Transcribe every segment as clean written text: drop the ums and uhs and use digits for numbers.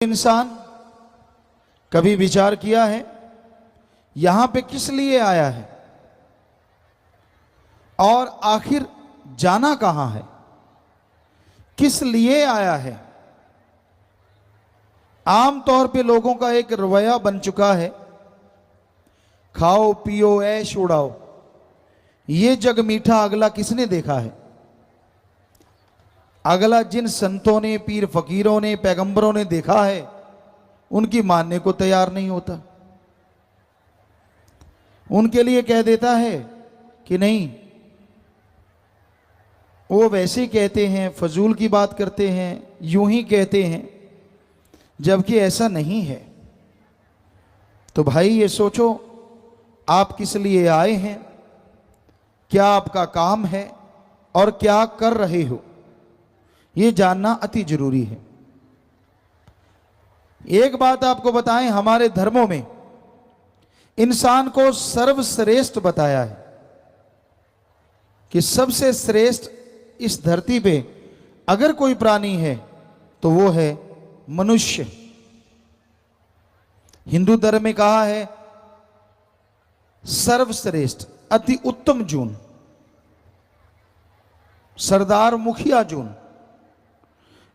इंसान कभी विचार किया है यहां पे किस लिए आया है और आखिर जाना कहां है, किस लिए आया है। आमतौर पे लोगों का एक रवैया बन चुका है, खाओ पियो ऐश उड़ाओ, ये जग मीठा अगला किसने देखा है। अगला जिन संतों ने, पीर फकीरों ने, पैगंबरों ने देखा है उनकी मानने को तैयार नहीं होता। उनके लिए कह देता है कि नहीं, वो वैसे कहते हैं, फजूल की बात करते हैं, यूं ही कहते हैं, जबकि ऐसा नहीं है। तो भाई ये सोचो, आप किस लिए आए हैं, क्या आपका काम है और क्या कर रहे हो, ये जानना अति जरूरी है। एक बात आपको बताएं, हमारे धर्मों में इंसान को सर्वश्रेष्ठ बताया है कि सबसे श्रेष्ठ इस धरती पे अगर कोई प्राणी है तो वो है मनुष्य। हिंदू धर्म में कहा है सर्वश्रेष्ठ, अति उत्तम जून, सरदार मुखिया जून।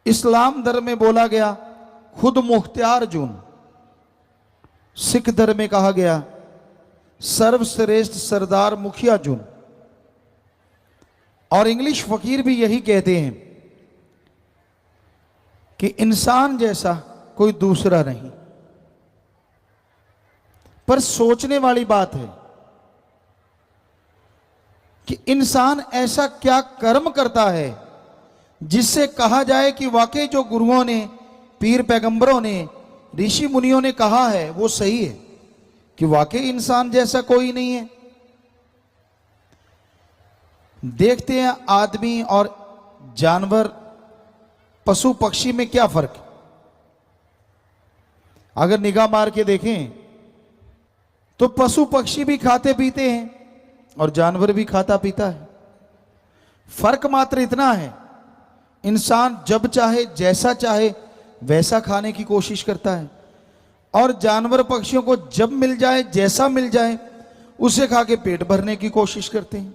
इस्लाम धर्म में बोला गया खुद मुख्तियार जून। सिख धर्म में कहा गया सर्वश्रेष्ठ सरदार मुखिया जून। और इंग्लिश फकीर भी यही कहते हैं कि इंसान जैसा कोई दूसरा नहीं। पर सोचने वाली बात है कि इंसान ऐसा क्या कर्म करता है जिससे कहा जाए कि वाकई जो गुरुओं ने, पीर पैगंबरों ने, ऋषि मुनियों ने कहा है वो सही है, कि वाकई इंसान जैसा कोई नहीं है। देखते हैं आदमी और जानवर, पशु पक्षी में क्या फर्क है। अगर निगाह मार के देखें तो पशु पक्षी भी खाते पीते हैं और जानवर भी खाता पीता है। फर्क मात्र इतना है, इंसान जब चाहे, जैसा चाहे वैसा खाने की कोशिश करता है और जानवर पक्षियों को जब मिल जाए, जैसा मिल जाए उसे खा के पेट भरने की कोशिश करते हैं।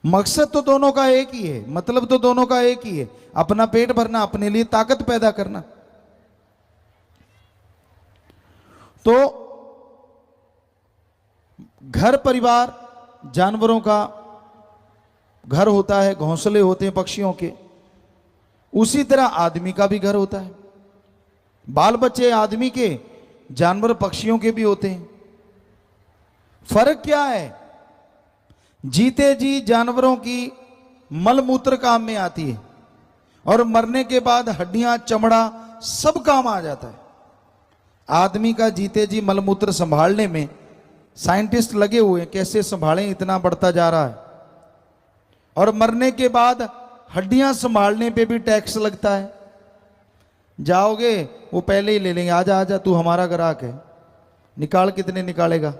मकसद तो दोनों का एक ही है, मतलब तो दोनों का एक ही है, अपना पेट भरना, अपने लिए ताकत पैदा करना। तो घर परिवार जानवरों का घर होता है, घोंसले होते हैं पक्षियों के, उसी तरह आदमी का भी घर होता है। बाल बच्चे आदमी के, जानवर पक्षियों के भी होते हैं। फर्क क्या है? जीते जी जानवरों की मलमूत्र काम में आती है और मरने के बाद हड्डियां, चमड़ा सब काम आ जाता है। आदमी का जीते जी मलमूत्र संभालने में साइंटिस्ट लगे हुए हैं, कैसे संभालें, इतना बढ़ता जा रहा है। और मरने के बाद हड्डियां संभालने पे भी टैक्स लगता है। जाओगे वो पहले ही ले लेंगे, आजा आजा तू हमारा ग्राहक है, निकाल, कितने निकालेगा।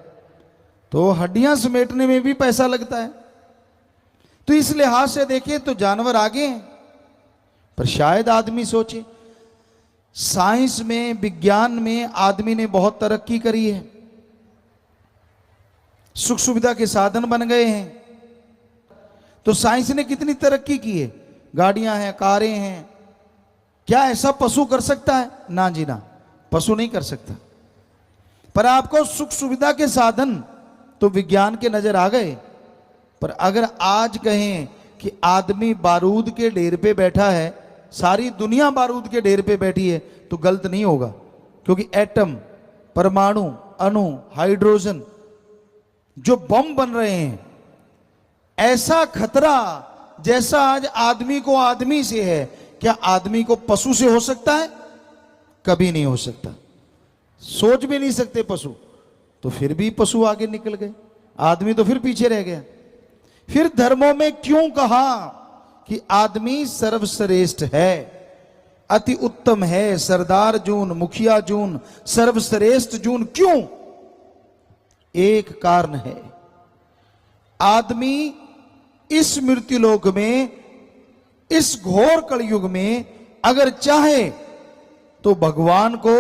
तो हड्डियां समेटने में भी पैसा लगता है। तो इस लिहाज से देखें तो जानवर आगे हैं। पर शायद आदमी सोचे, साइंस में, विज्ञान में आदमी ने बहुत तरक्की करी है, सुख सुविधा के साधन बन गए हैं। तो साइंस ने कितनी तरक्की की है, गाड़ियां हैं, कारें हैं, क्या ऐसा पशु कर सकता है? ना जी ना, पशु नहीं कर सकता। पर आपको सुख सुविधा के साधन तो विज्ञान के नजर आ गए। पर अगर आज कहें कि आदमी बारूद के ढेर पे बैठा है, सारी दुनिया बारूद के ढेर पे बैठी है, तो गलत नहीं होगा। क्योंकि एटम, परमाणु, अणु, हाइड्रोजन, जो बम बन रहे हैं, ऐसा खतरा जैसा आज आदमी को आदमी से है, क्या आदमी को पशु से हो सकता है? कभी नहीं हो सकता। सोच भी नहीं सकते पशु। तो फिर भी पशु आगे निकल गए, आदमी तो फिर पीछे रह गया। फिर धर्मों में क्यों कहा कि आदमी सर्वश्रेष्ठ है, अति उत्तम है, सरदार जून, मुखिया जून, सर्वश्रेष्ठ जून? क्यों? एक कारण है, आदमी इस मृत्युलोक में, इस घोर कलयुग में अगर चाहे तो भगवान को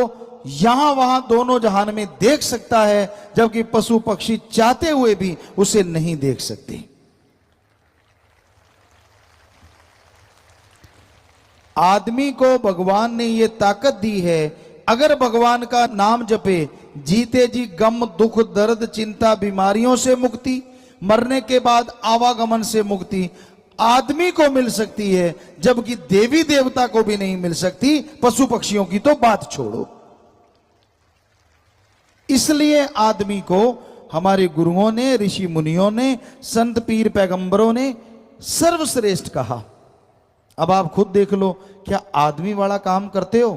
यहां वहां दोनों जहान में देख सकता है, जबकि पशु पक्षी चाहते हुए भी उसे नहीं देख सकते। आदमी को भगवान ने यह ताकत दी है, अगर भगवान का नाम जपे, जीते जी गम दुख दर्द चिंता बीमारियों से मुक्ति, मरने के बाद आवागमन से मुक्ति आदमी को मिल सकती है, जबकि देवी देवता को भी नहीं मिल सकती, पशु पक्षियों की तो बात छोड़ो। इसलिए आदमी को हमारे गुरुओं ने, ऋषि मुनियों ने, संत पीर पैगंबरों ने सर्वश्रेष्ठ कहा। अब आप खुद देख लो, क्या आदमी वाला काम करते हो?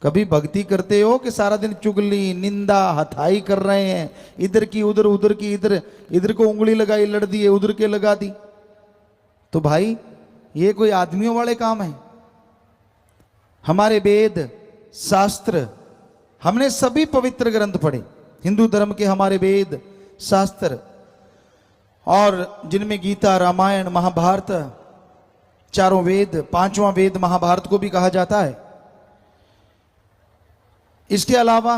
कभी भक्ति करते हो कि सारा दिन चुगली निंदा हथाई कर रहे हैं, इधर की उधर, उधर की इधर, इधर को उंगली लगाई लड़ दी, उधर के लगा दी? तो भाई ये कोई आदमियों वाले काम है? हमारे वेद शास्त्र, हमने सभी पवित्र ग्रंथ पढ़े, हिंदू धर्म के हमारे वेद शास्त्र, और जिनमें गीता रामायण महाभारत, चारों वेद, पांचवां वेद महाभारत को भी कहा जाता है। इसके अलावा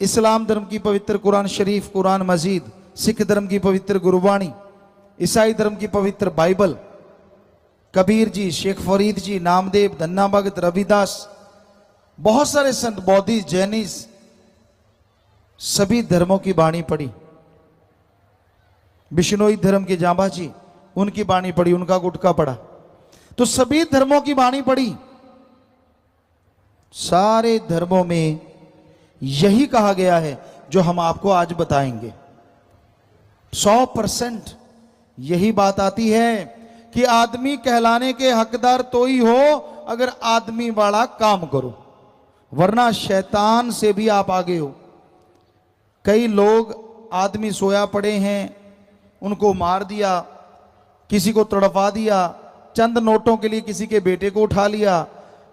इस्लाम धर्म की पवित्र कुरान शरीफ, कुरान मजीद, सिख धर्म की पवित्र गुरुवाणी, ईसाई धर्म की पवित्र बाइबल, कबीर जी, शेख फरीद जी, नामदेव, धन्ना भगत, रविदास, बहुत सारे संत, बौद्धिस्ट, जैनिस्ट, सभी धर्मों की वाणी पढ़ी। बिश्नोई धर्म के जांबा जी, उनकी वाणी पढ़ी, उनका गुटका पढ़ा। तो सभी धर्मों की वाणी पढ़ी। सारे धर्मों में यही कहा गया है जो हम आपको आज बताएंगे। 100% यही बात आती है कि आदमी कहलाने के हकदार तो ही हो अगर आदमी वाला काम करो, वरना शैतान से भी आप आगे हो। कई लोग आदमी सोया पड़े हैं, उनको मार दिया, किसी को तड़पा दिया, चंद नोटों के लिए किसी के बेटे को उठा लिया,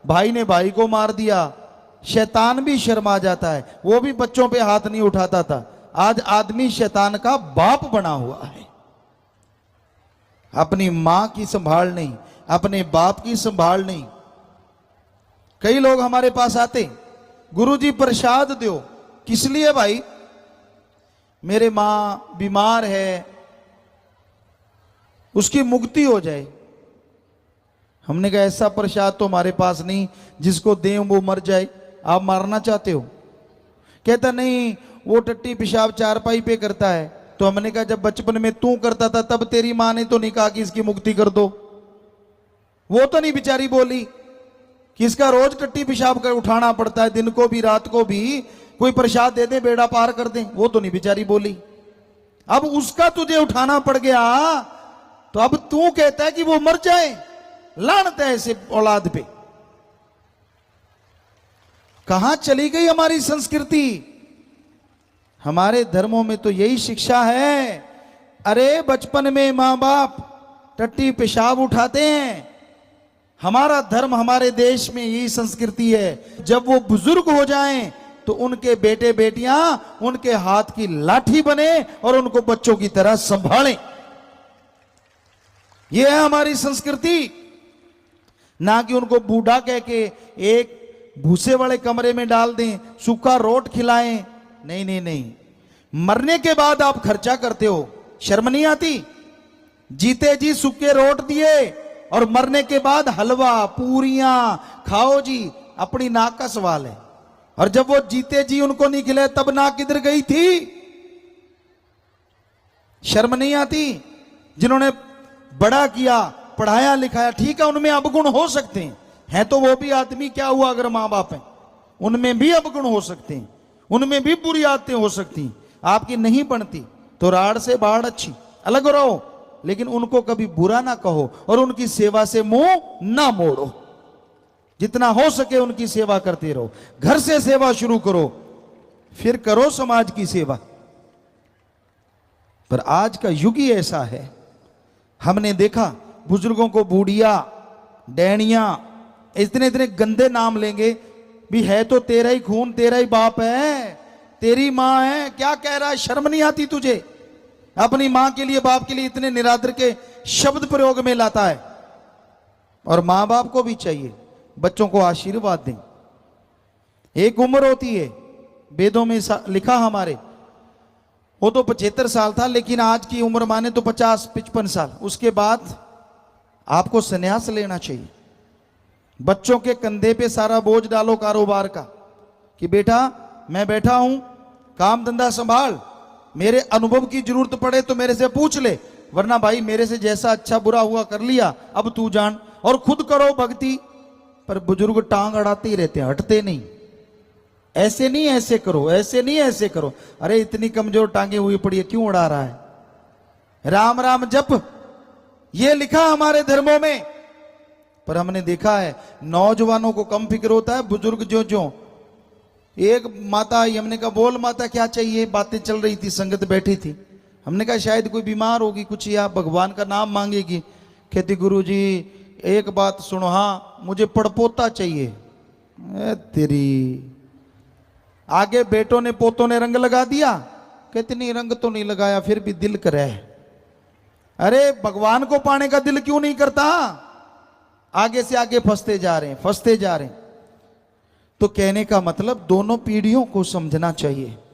भाई ने भाई को मार दिया। शैतान भी शर्मा जाता है, वो भी बच्चों पे हाथ नहीं उठाता था। आज आदमी शैतान का बाप बना हुआ है। अपनी मां की संभाल नहीं, अपने बाप की संभाल नहीं। कई लोग हमारे पास आते, गुरुजी प्रसाद दो। किस लिए भाई? मेरे मां बीमार है, उसकी मुक्ति हो जाए। हमने कहा ऐसा प्रसाद तो हमारे पास नहीं जिसको दें वो मर जाए। आप मारना चाहते हो? कहता नहीं, वो टट्टी पेशाब चारपाई पे करता है। तो हमने कहा जब बचपन में तू करता था तब तेरी मां ने तो नहीं कहा कि इसकी मुक्ति कर दो? वो तो नहीं बेचारी बोली कि इसका रोज टट्टी पेशाब कर उठाना पड़ता है, दिन को भी रात को भी, कोई प्रसाद दे दे बेड़ा पार कर दे? वो तो नहीं बेचारी बोली। अब उसका तुझे उठाना पड़ गया तो अब तू कहता है कि वो मर जाए। लानत है ऐसे औलाद पे। कहां चली गई हमारी संस्कृति? हमारे धर्मों में तो यही शिक्षा है। अरे बचपन में मां बाप टट्टी पेशाब उठाते हैं। हमारा धर्म, हमारे देश में यही संस्कृति है। जब वो बुजुर्ग हो जाएं तो उनके बेटे बेटियां उनके हाथ की लाठी बने और उनको बच्चों की तरह संभालें। यह है हमारी संस्कृति। ना कि उनको बूढ़ा कह के एक भूसे वाले कमरे में डाल दें, सूखा रोट खिलाएं। नहीं नहीं नहीं, मरने के बाद आप खर्चा करते हो, शर्म नहीं आती? जीते जी सूखे रोट दिए और मरने के बाद हलवा पूरियां खाओ जी, अपनी नाक का सवाल है। और जब वो जीते जी उनको नहीं खिलाए तब नाक किधर गई थी? शर्म नहीं आती? जिन्होंने बड़ा किया, पढ़ाया लिखाया, ठीक है उनमें अवगुण हो सकते हैं तो वो भी आदमी, क्या हुआ अगर मां बाप है? उनमें भी अवगुण हो सकते हैं, उनमें भी बुरी आदतें हो सकती। आपकी नहीं बनती तो राड़ से बाढ़ अच्छी, अलग रहो, लेकिन उनको कभी बुरा ना कहो और उनकी सेवा से मुंह ना मोड़ो। जितना हो सके उनकी सेवा करते रहो। घर से सेवा शुरू करो, फिर करो समाज की सेवा। पर आज का युग ही ऐसा है। हमने देखा बुजुर्गों को बूढ़िया, डैनिया, इतने इतने गंदे नाम लेंगे भी। है तो तेरा ही खून, तेरा ही बाप है, तेरी मां है, क्या कह रहा है? शर्म नहीं आती तुझे? अपनी मां के लिए, बाप के लिए इतने निरादर के शब्द प्रयोग में लाता है। और मां बाप को भी चाहिए बच्चों को आशीर्वाद दें। एक उम्र होती है, वेदों में लिखा हमारे, वो तो 75 साल था, लेकिन आज की उम्र माने तो 50-55 साल। उसके बाद आपको संन्यास लेना चाहिए। बच्चों के कंधे पे सारा बोझ डालो कारोबार का, कि बेटा मैं बैठा हूं, काम धंधा संभाल, मेरे अनुभव की जरूरत पड़े तो मेरे से पूछ ले, वरना भाई मेरे से जैसा अच्छा बुरा हुआ कर लिया, अब तू जान। और खुद करो भक्ति। पर बुजुर्ग टांग अड़ाते ही रहते हैं, हटते नहीं। ऐसे नहीं ऐसे करो, ऐसे नहीं ऐसे करो। अरे इतनी कमजोर टांगे हुई पड़ी है, क्यों उड़ा रहा है? राम राम जप, ये लिखा हमारे धर्मों में। पर हमने देखा है नौजवानों को कम फिक्र होता है, बुजुर्ग जो जो। एक माता आई, हमने कहा बोल माता क्या चाहिए, बातें चल रही थी, संगत बैठी थी। हमने कहा शायद कोई बीमार होगी कुछ, या भगवान का नाम मांगेगी। कहती गुरुजी एक बात सुनो, हाँ मुझे पड़पोता चाहिए। तेरी आगे बेटों ने पोतों ने रंग लगा दिया। कहती नहीं रंग तो नहीं लगाया, फिर भी दिल करे। अरे भगवान को पाने का दिल क्यों नहीं करता? आगे से आगे फंसते जा रहे हैं, फंसते जा रहे हैं। तो कहने का मतलब दोनों पीढ़ियों को समझना चाहिए।